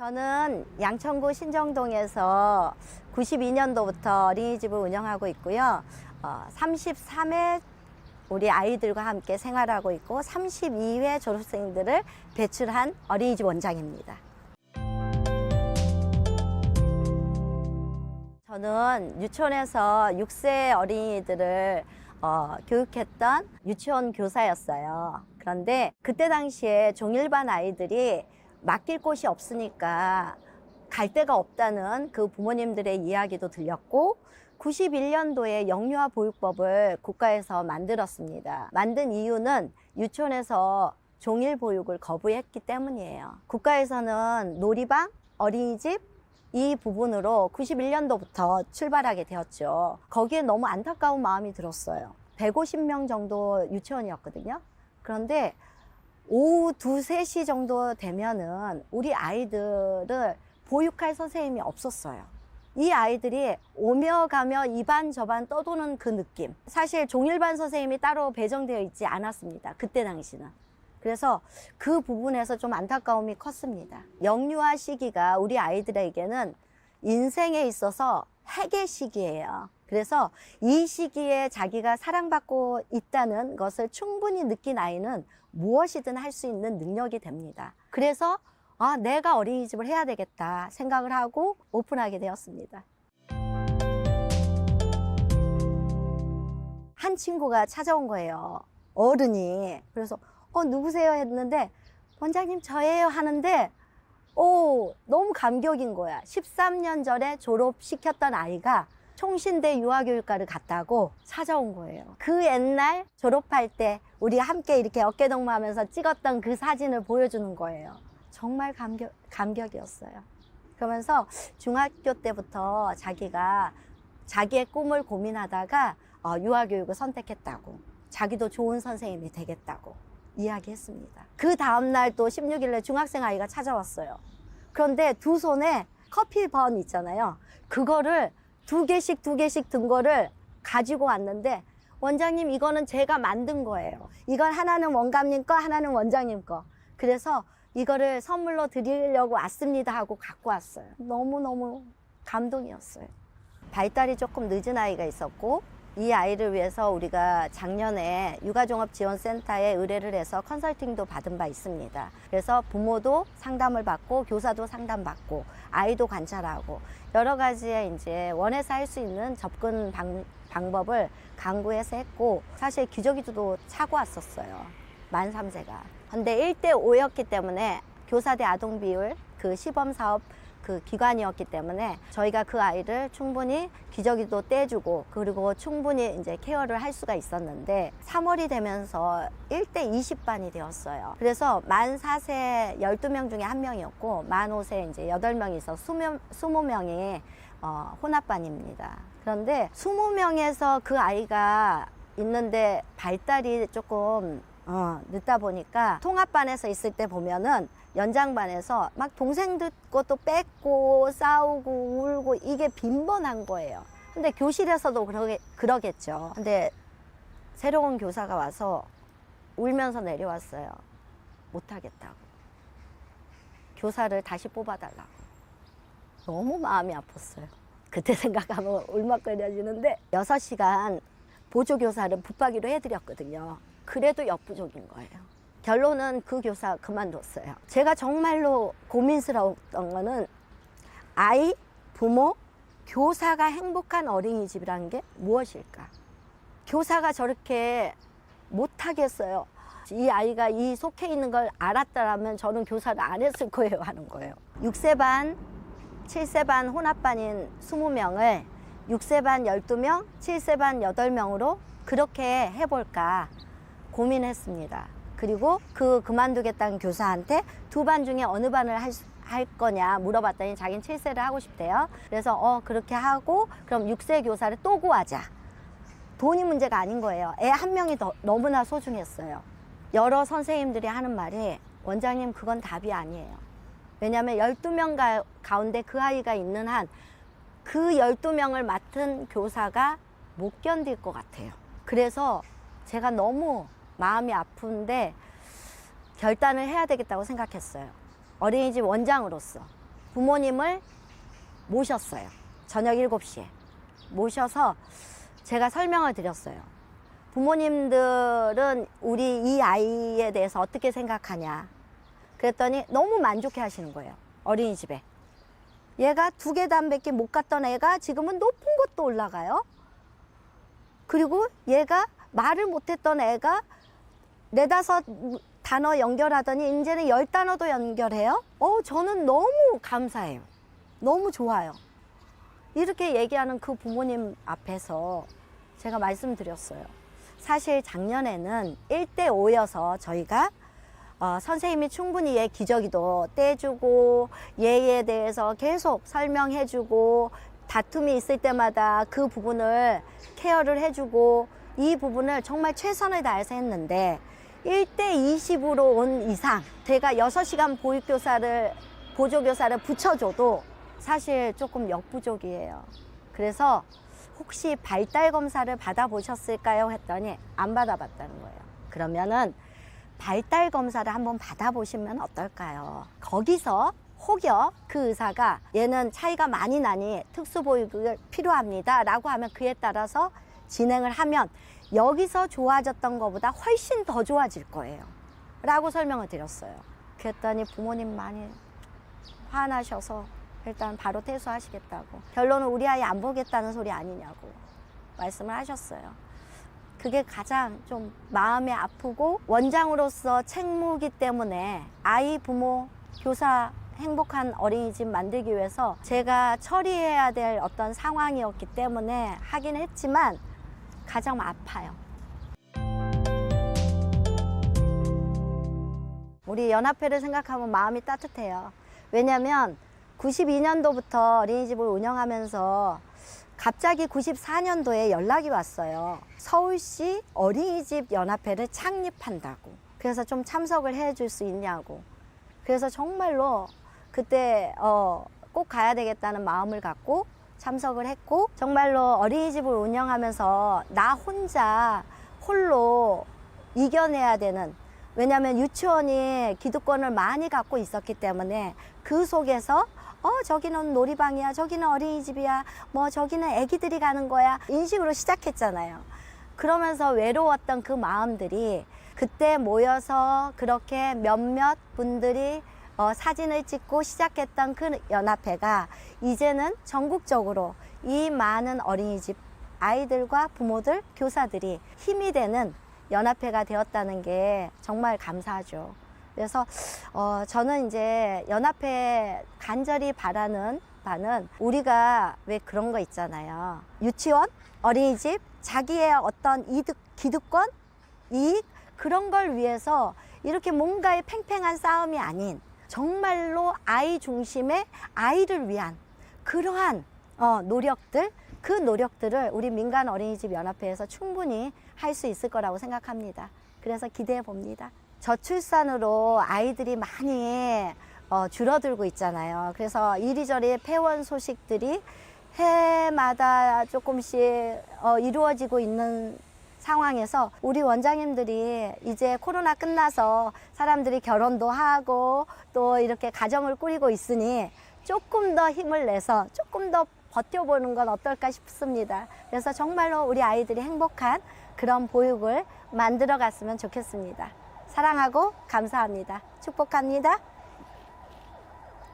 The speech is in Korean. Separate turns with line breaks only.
저는 양천구 신정동에서 92년도부터 어린이집을 운영하고 있고요. 33회 우리 아이들과 함께 생활하고 있고 32회 졸업생들을 배출한 어린이집 원장입니다. 저는 유치원에서 6세 어린이들을 교육했던 유치원 교사였어요. 그런데 그때 당시에 종일반 아이들이 맡길 곳이 없으니까 갈 데가 없다는 그 부모님들의 이야기도 들렸고 91년도에 영유아 보육법을 국가에서 만들었습니다. 만든 이유는 유치원에서 종일 보육을 거부했기 때문이에요. 국가에서는 놀이방, 어린이집 이 부분으로 91년도부터 출발하게 되었죠. 거기에 너무 안타까운 마음이 들었어요. 150명 정도 유치원이었거든요. 그런데 오후 2, 3시 정도 되면은 우리 아이들을 보육할 선생님이 없었어요. 이 아이들이 오며 가며 이반 저반 떠도는 그 느낌. 사실 종일반 선생님이 따로 배정되어 있지 않았습니다. 그때 당시는. 그래서 그 부분에서 좀 안타까움이 컸습니다. 영유아 시기가 우리 아이들에게는 인생에 있어서 핵의 시기예요. 그래서 이 시기에 자기가 사랑받고 있다는 것을 충분히 느낀 아이는 무엇이든 할 수 있는 능력이 됩니다. 그래서 내가 어린이집을 해야 되겠다 생각을 하고 오픈하게 되었습니다. 한 친구가 찾아온 거예요. 어른이. 그래서 누구세요? 했는데 원장님 저예요 하는데 너무 감격인 거야. 13년 전에 졸업시켰던 아이가 총신대 유아교육과를 갔다고 찾아온 거예요. 그 옛날 졸업할 때 우리 함께 이렇게 어깨동무하면서 찍었던 그 사진을 보여주는 거예요. 정말 감격이었어요. 그러면서 중학교 때부터 자기가 자기의 꿈을 고민하다가 유아교육을 선택했다고, 자기도 좋은 선생님이 되겠다고 이야기했습니다. 그 다음날 또 16일에 중학생 아이가 찾아왔어요. 그런데 두 손에 커피번 있잖아요. 그거를 두 개씩 든 거를 가지고 왔는데 원장님 이거는 제가 만든 거예요. 이건 하나는 원감님 거, 하나는 원장님 거. 그래서 이거를 선물로 드리려고 왔습니다 하고 갖고 왔어요. 너무너무 감동이었어요. 발달이 조금 늦은 아이가 있었고 이 아이를 위해서 우리가 작년에 육아종합지원센터에 의뢰를 해서 컨설팅도 받은 바 있습니다. 그래서 부모도 상담을 받고 교사도 상담받고 아이도 관찰하고 여러 가지의 이제 원해서 할 수 있는 접근 방법을 강구해서 했고 사실 기저귀도 차고 왔었어요. 만 3세가. 근데 1대5였기 때문에 교사대 아동 비율 그 시범사업 그 기관이었기 때문에 저희가 그 아이를 충분히 기저귀도 떼주고 그리고 충분히 이제 케어를 할 수가 있었는데 3월이 되면서 1대20반이 되었어요. 그래서 만 4세 12명 중에 1명이었고 만 5세 이제 8명이 있어 20명이 혼합반입니다. 그런데 20명에서 그 아이가 있는데 발달이 조금 늦다 보니까 통합반에서 있을 때 보면은 연장반에서 막 동생들 것도 뺏고 싸우고 울고 이게 빈번한 거예요. 근데 교실에서도 그러겠죠. 근데 새로운 교사가 와서 울면서 내려왔어요. 못하겠다고. 교사를 다시 뽑아달라고. 너무 마음이 아팠어요. 그때 생각하면 울먹거려지는데 6시간 보조교사를 붙박이로 해드렸거든요. 그래도 역부족인 거예요. 결론은 그 교사 그만뒀어요. 제가 정말로 고민스러웠던 거는 아이, 부모, 교사가 행복한 어린이집이라는 게 무엇일까? 교사가 저렇게 못하겠어요. 이 아이가 이 속해 있는 걸 알았다면 저는 교사를 안 했을 거예요 하는 거예요. 6세 반, 7세 반 혼합반인 20명을 6세 반 12명, 7세 반 8명으로 그렇게 해볼까 고민했습니다. 그리고 그만두겠다는 교사한테 두 반 중에 어느 반을 할 거냐 물어봤더니 자기는 7세를 하고 싶대요. 그래서 그렇게 하고 그럼 6세 교사를 또 구하자. 돈이 문제가 아닌 거예요. 애 한 명이 너무나 소중했어요. 여러 선생님들이 하는 말이 원장님 그건 답이 아니에요. 왜냐하면 12명 가운데 그 아이가 있는 한 그 12명을 맡은 교사가 못 견딜 것 같아요. 그래서 제가 너무 마음이 아픈데 결단을 해야 되겠다고 생각했어요. 어린이집 원장으로서 부모님을 모셨어요. 저녁 7시에 모셔서 제가 설명을 드렸어요. 부모님들은 우리 이 아이에 대해서 어떻게 생각하냐. 그랬더니 너무 만족해 하시는 거예요. 어린이집에. 얘가 2계단밖에 못 갔던 애가 지금은 높은 곳도 올라가요. 그리고 얘가 말을 못했던 애가 4-5 단어 연결하더니 이제는 10단어도 연결해요. 저는 너무 감사해요. 너무 좋아요. 이렇게 얘기하는 그 부모님 앞에서 제가 말씀드렸어요. 사실 작년에는 1대5여서 저희가 선생님이 충분히 얘 기저귀도 떼주고 얘에 대해서 계속 설명해주고 다툼이 있을 때마다 그 부분을 케어를 해주고 이 부분을 정말 최선을 다해서 했는데 1대20으로 온 이상 제가 6시간 보조교사를 붙여줘도 사실 조금 역부족이에요. 그래서 혹시 발달 검사를 받아보셨을까요? 했더니 안 받아봤다는 거예요. 그러면은 발달 검사를 한번 받아보시면 어떨까요? 거기서 혹여 그 의사가 얘는 차이가 많이 나니 특수보육이 필요합니다 라고 하면 그에 따라서 진행을 하면 여기서 좋아졌던 것보다 훨씬 더 좋아질 거예요 라고 설명을 드렸어요. 그랬더니 부모님 많이 화나셔서 일단 바로 퇴소하시겠다고, 결론은 우리 아이 안 보겠다는 소리 아니냐고 말씀을 하셨어요. 그게 가장 좀 마음이 아프고 원장으로서 책무이기 때문에 아이, 부모, 교사 행복한 어린이집 만들기 위해서 제가 처리해야 될 어떤 상황이었기 때문에 하긴 했지만 가장 아파요. 우리 연합회를 생각하면 마음이 따뜻해요. 왜냐면 92년도부터 어린이집을 운영하면서 갑자기 94년도에 연락이 왔어요. 서울시 어린이집 연합회를 창립한다고. 그래서 좀 참석을 해줄 수 있냐고. 그래서 정말로 그때 꼭 가야 되겠다는 마음을 갖고 참석을 했고, 정말로 어린이집을 운영하면서 나 혼자 홀로 이겨내야 되는, 왜냐하면 유치원이 기득권을 많이 갖고 있었기 때문에 그 속에서 저기는 놀이방이야, 저기는 어린이집이야, 뭐 저기는 애기들이 가는 거야 인식으로 시작했잖아요. 그러면서 외로웠던 그 마음들이 그때 모여서 그렇게 몇몇 분들이 사진을 찍고 시작했던 그 연합회가 이제는 전국적으로 이 많은 어린이집 아이들과 부모들, 교사들이 힘이 되는 연합회가 되었다는 게 정말 감사하죠. 그래서 저는 이제 연합회 간절히 바라는 바는, 우리가 왜 그런 거 있잖아요. 유치원, 어린이집, 자기의 어떤 기득권, 이익, 그런 걸 위해서 이렇게 뭔가의 팽팽한 싸움이 아닌 정말로 아이 중심의 아이를 위한 그러한 노력들, 그 노력들을 우리 민간 어린이집 연합회에서 충분히 할 수 있을 거라고 생각합니다. 그래서 기대해 봅니다. 저출산으로 아이들이 많이 줄어들고 있잖아요. 그래서 이리저리 폐원 소식들이 해마다 조금씩 이루어지고 있는 상황에서 우리 원장님들이 이제 코로나 끝나서 사람들이 결혼도 하고 또 이렇게 가정을 꾸리고 있으니 조금 더 힘을 내서 조금 더 버텨보는 건 어떨까 싶습니다. 그래서 정말로 우리 아이들이 행복한 그런 보육을 만들어 갔으면 좋겠습니다. 사랑하고 감사합니다. 축복합니다.